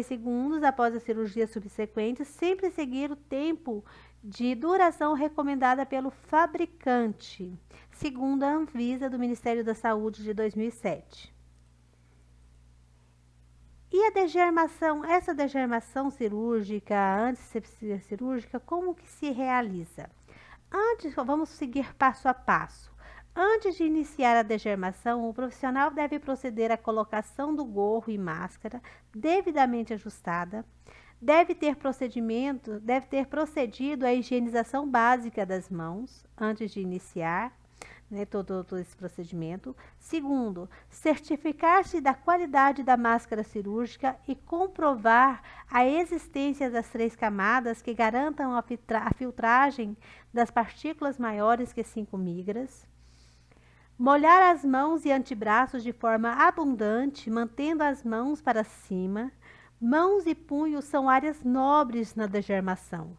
segundos após a cirurgia subsequente, sempre seguir o tempo de duração recomendada pelo fabricante, segundo a Anvisa do Ministério da Saúde de 2007. E a degermação, essa degermação cirúrgica, antissepsia cirúrgica, como que se realiza? Antes, vamos seguir passo a passo. Antes de iniciar a degermação, o profissional deve proceder à colocação do gorro e máscara devidamente ajustada. Deve ter procedido à higienização básica das mãos antes de iniciar, né, todo esse procedimento. Segundo, certificar-se da qualidade da máscara cirúrgica e comprovar a existência das 3 camadas que garantam a filtragem das partículas maiores que 5 micras. Molhar as mãos e antebraços de forma abundante, mantendo as mãos para cima. Mãos e punhos são áreas nobres na degermação.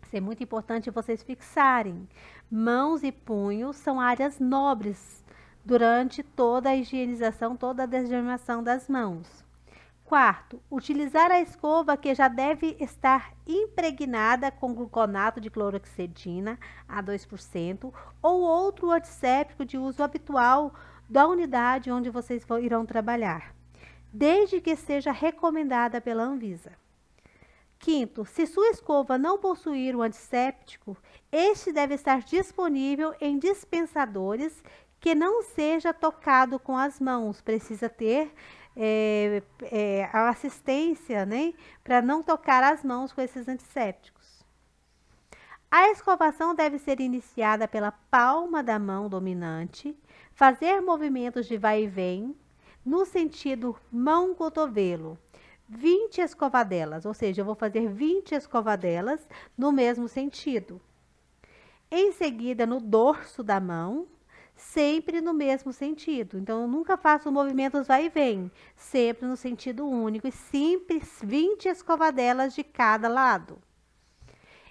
Isso é muito importante vocês fixarem. Mãos e punhos são áreas nobres durante toda a higienização, toda a degermação das mãos. Quarto, utilizar a escova que já deve estar impregnada com gluconato de cloroxidina a 2% ou outro antisséptico de uso habitual da unidade onde vocês irão trabalhar, desde que seja recomendada pela Anvisa. Quinto, se sua escova não possuir o antisséptico, este deve estar disponível em dispensadores que não seja tocado com as mãos. Precisa ter a assistência, né, para não tocar as mãos com esses antissépticos. A escovação deve ser iniciada pela palma da mão dominante, fazer movimentos de vai e vem, no sentido mão-cotovelo, 20 escovadelas, ou seja, eu vou fazer 20 escovadelas no mesmo sentido. Em seguida, no dorso da mão, sempre no mesmo sentido. Então, eu nunca faço movimentos vai e vem, sempre no sentido único e sempre 20 escovadelas de cada lado.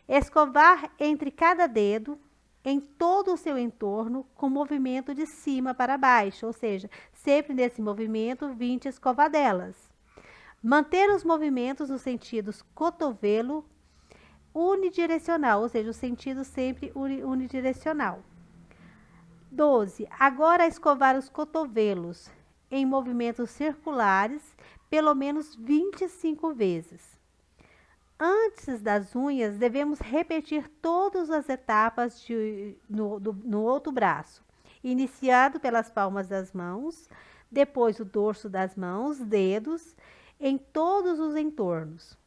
Escovar entre cada dedo, em todo o seu entorno, com movimento de cima para baixo, ou seja, sempre nesse movimento 20 escovadelas. Manter os movimentos nos sentidos cotovelo unidirecional, ou seja, o sentido sempre unidirecional. 12. Agora escovar os cotovelos em movimentos circulares, pelo menos 25 vezes. Antes das unhas, devemos repetir todas as etapas no outro braço, iniciado pelas palmas das mãos, depois o dorso das mãos, dedos, em todos os entornos,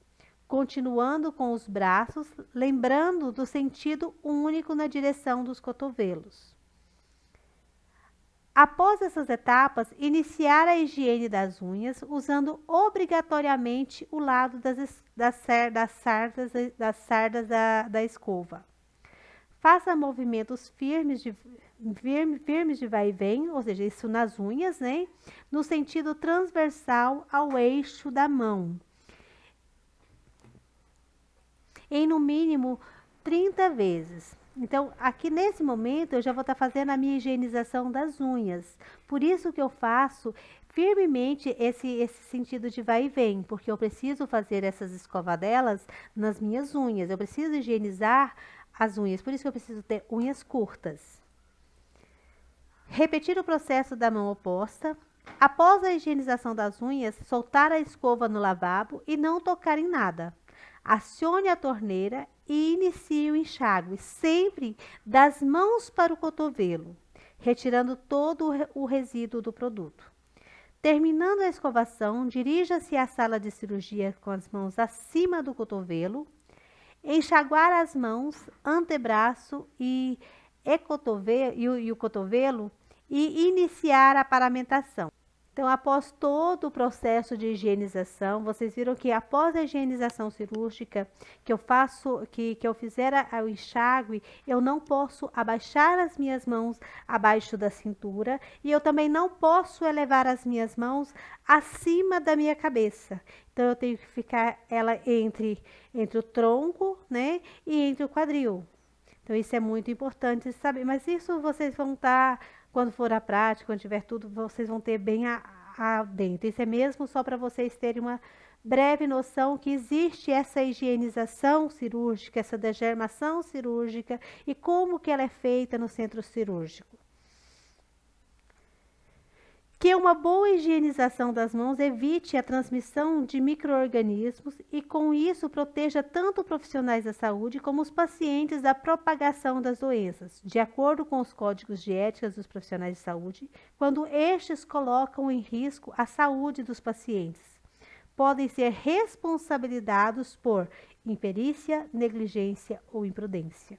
continuando com os braços, lembrando do sentido único na direção dos cotovelos. Após essas etapas, iniciar a higiene das unhas, usando obrigatoriamente o lado das sardas da escova. Faça movimentos firmes de vai e vem, ou seja, isso nas unhas, né? No sentido transversal ao eixo da mão. Em no mínimo 30 vezes. Então, aqui nesse momento, eu já vou estar fazendo a minha higienização das unhas. Por isso que eu faço firmemente esse sentido de vai e vem, porque eu preciso fazer essas escovadelas nas minhas unhas. Eu preciso higienizar as unhas, por isso que eu preciso ter unhas curtas. Repetir o processo da mão oposta. Após a higienização das unhas, soltar a escova no lavabo e não tocar em nada. Acione a torneira e inicie o enxágue, sempre das mãos para o cotovelo, retirando todo o resíduo do produto. Terminando a escovação, dirija-se à sala de cirurgia com as mãos acima do cotovelo, enxaguar as mãos, antebraço e o cotovelo e iniciar a paramentação. Então, após todo o processo de higienização, vocês viram que após a higienização cirúrgica que eu fizer o enxágue, eu não posso abaixar as minhas mãos abaixo da cintura e eu também não posso elevar as minhas mãos acima da minha cabeça. Então, eu tenho que ficar ela entre o tronco, né, e entre o quadril. Então, isso é muito importante saber, mas isso vocês vão estar, quando for a prática, quando tiver tudo, vocês vão ter bem dentro. Isso é mesmo só para vocês terem uma breve noção que existe essa higienização cirúrgica, essa degermação cirúrgica e como que ela é feita no centro cirúrgico. Que uma boa higienização das mãos evite a transmissão de micro-organismos e, com isso, proteja tanto profissionais da saúde como os pacientes da propagação das doenças, de acordo com os códigos de ética dos profissionais de saúde, quando estes colocam em risco a saúde dos pacientes. Podem ser responsabilizados por imperícia, negligência ou imprudência.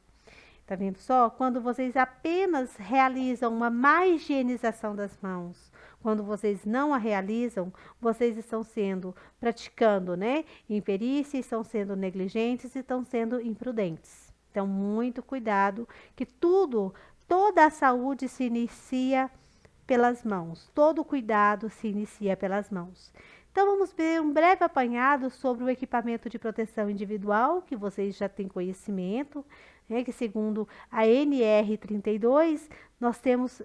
Tá vendo só? Quando vocês apenas realizam uma má higienização das mãos, quando vocês não a realizam, vocês estão praticando, né, imperícia, estão sendo negligentes e estão sendo imprudentes. Então, muito cuidado, que toda a saúde se inicia pelas mãos. Todo cuidado se inicia pelas mãos. Então, vamos ver um breve apanhado sobre o equipamento de proteção individual, que vocês já têm conhecimento, que segundo a NR32, nós temos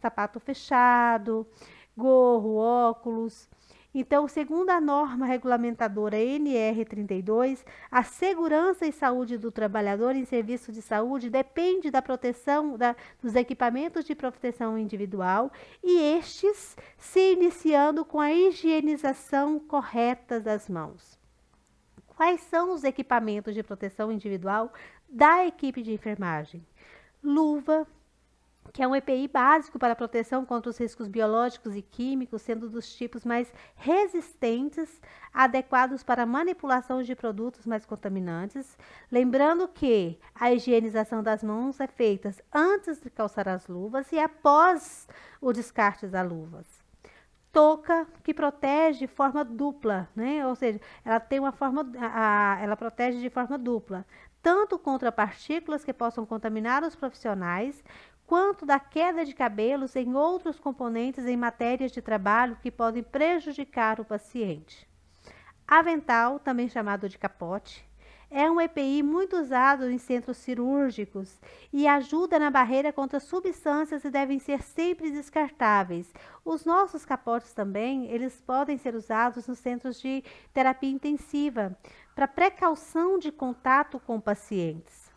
sapato fechado, gorro, óculos. Então, segundo a norma regulamentadora NR32, a segurança e saúde do trabalhador em serviço de saúde depende da proteção dos equipamentos de proteção individual e estes se iniciando com a higienização correta das mãos. Quais são os equipamentos de proteção individual da equipe de enfermagem? Luva, que é um EPI básico para a proteção contra os riscos biológicos e químicos, sendo dos tipos mais resistentes, adequados para a manipulação de produtos mais contaminantes. Lembrando que a higienização das mãos é feita antes de calçar as luvas e após o descarte das luvas. Touca, que protege de forma dupla, né? Ou seja, ela protege de forma dupla, tanto contra partículas que possam contaminar os profissionais, quanto da queda de cabelos em outros componentes em matérias de trabalho que podem prejudicar o paciente. Avental, também chamado de capote, é um EPI muito usado em centros cirúrgicos e ajuda na barreira contra substâncias e devem ser sempre descartáveis. Os nossos capotes também, eles podem ser usados nos centros de terapia intensiva, para precaução de contato com pacientes.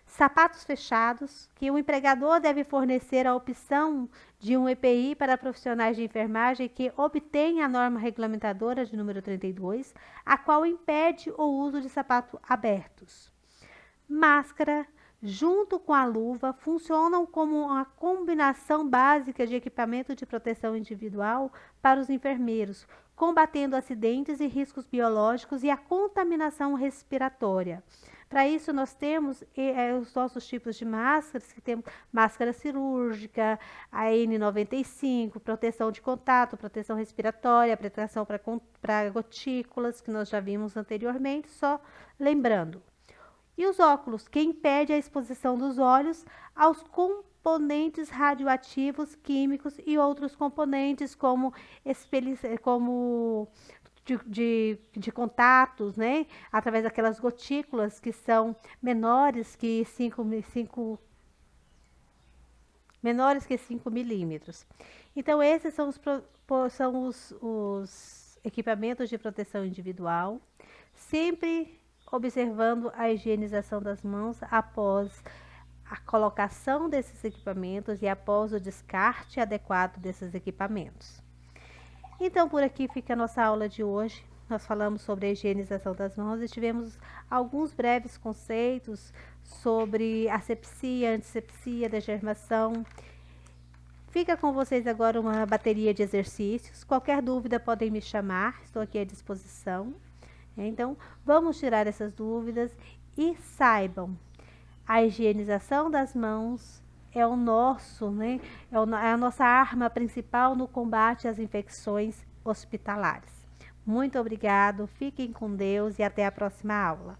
Sapatos fechados, que o empregador deve fornecer a opção de um EPI para profissionais de enfermagem que obtêm a norma regulamentadora de número 32, a qual impede o uso de sapatos abertos. Máscara, junto com a luva, funcionam como uma combinação básica de equipamento de proteção individual para os enfermeiros, combatendo acidentes e riscos biológicos e a contaminação respiratória. Para isso, nós temos os nossos tipos de máscaras, que temos máscara cirúrgica, a N95, proteção de contato, proteção respiratória, proteção para gotículas, que nós já vimos anteriormente, só lembrando. E os óculos, que impede a exposição dos olhos aos componentes radioativos, químicos e outros componentes como de contatos, né? Através daquelas gotículas que são menores que 5 milímetros. Então, esses são os equipamentos de proteção individual, sempre observando a higienização das mãos após a colocação desses equipamentos e após o descarte adequado desses equipamentos. Então, por aqui fica a nossa aula de hoje. Nós falamos sobre a higienização das mãos e tivemos alguns breves conceitos sobre asepsia, antisepsia, degermação. Fica com vocês agora uma bateria de exercícios. Qualquer dúvida podem me chamar, estou aqui à disposição. Então, vamos tirar essas dúvidas e saibam, a higienização das mãos é o nosso, né? É a nossa arma principal no combate às infecções hospitalares. Muito obrigado, fiquem com Deus e até a próxima aula.